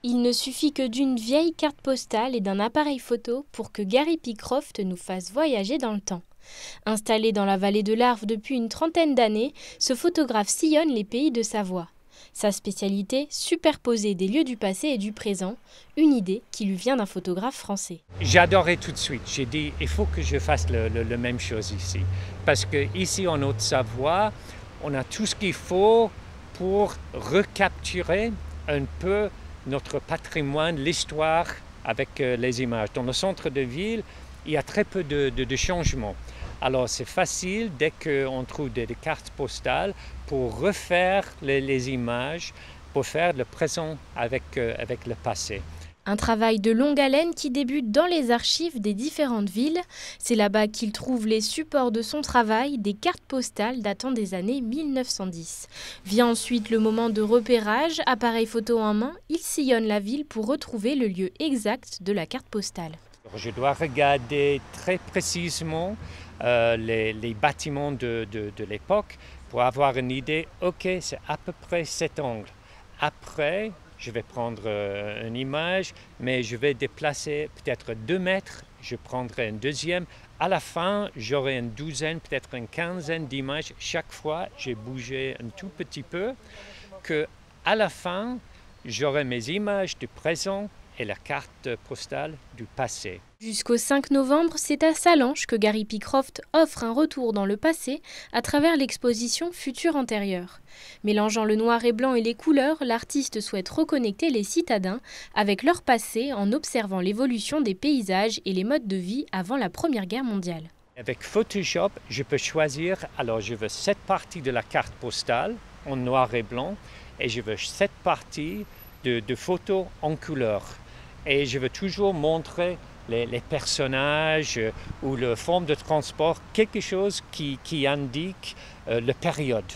Il ne suffit que d'une vieille carte postale et d'un appareil photo pour que Gary Pycroft nous fasse voyager dans le temps. Installé dans la vallée de l'Arve depuis une trentaine d'années, ce photographe sillonne les pays de Savoie. Sa spécialité, superposer des lieux du passé et du présent, une idée qui lui vient d'un photographe français. J'ai adoré tout de suite. J'ai dit, il faut que je fasse la même chose ici. Parce qu'ici en Haute-Savoie, on a tout ce qu'il faut pour recapturer un peu notre patrimoine, l'histoire avec les images. Dans le centre de ville, il y a très peu de changements. Alors c'est facile dès qu'on trouve des cartes postales pour refaire les images, pour faire le présent avec le passé. Un travail de longue haleine qui débute dans les archives des différentes villes. C'est là-bas qu'il trouve les supports de son travail, des cartes postales datant des années 1910. Vient ensuite le moment de repérage, appareil photo en main, il sillonne la ville pour retrouver le lieu exact de la carte postale. Je dois regarder très précisément les bâtiments de l'époque pour avoir une idée, ok, c'est à peu près cet angle. Après, je vais prendre une image, mais je vais déplacer peut-être 2 mètres, je prendrai une deuxième. À la fin, j'aurai une douzaine, peut-être une quinzaine d'images. Chaque fois, j'ai bougé un tout petit peu, qu'à la fin, j'aurai mes images du présent et la carte postale du passé. Jusqu'au 5 novembre, c'est à Sallanches que Gary Pycroft offre un retour dans le passé à travers l'exposition Futur antérieur. Mélangeant le noir et blanc et les couleurs, l'artiste souhaite reconnecter les citadins avec leur passé en observant l'évolution des paysages et les modes de vie avant la Première Guerre mondiale. Avec Photoshop, je peux choisir, alors je veux cette partie de la carte postale en noir et blanc et je veux cette partie de photos en couleur. Et je veux toujours montrer les personnages ou la forme de transport, quelque chose qui indique la période.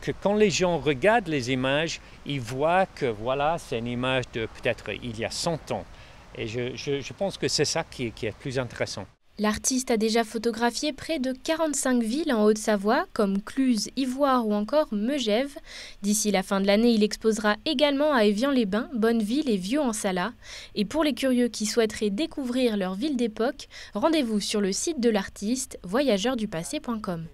Que quand les gens regardent les images, ils voient que voilà, c'est une image de peut-être il y a 100 ans. Et je pense que c'est ça qui est plus intéressant. L'artiste a déjà photographié près de 45 villes en Haute-Savoie, comme Cluses, Ivoire ou encore Megève. D'ici la fin de l'année, il exposera également à Évian-les-Bains, Bonneville et Vieux-en-Sala. Et pour les curieux qui souhaiteraient découvrir leur ville d'époque, rendez-vous sur le site de l'artiste, voyageurdupasé.com.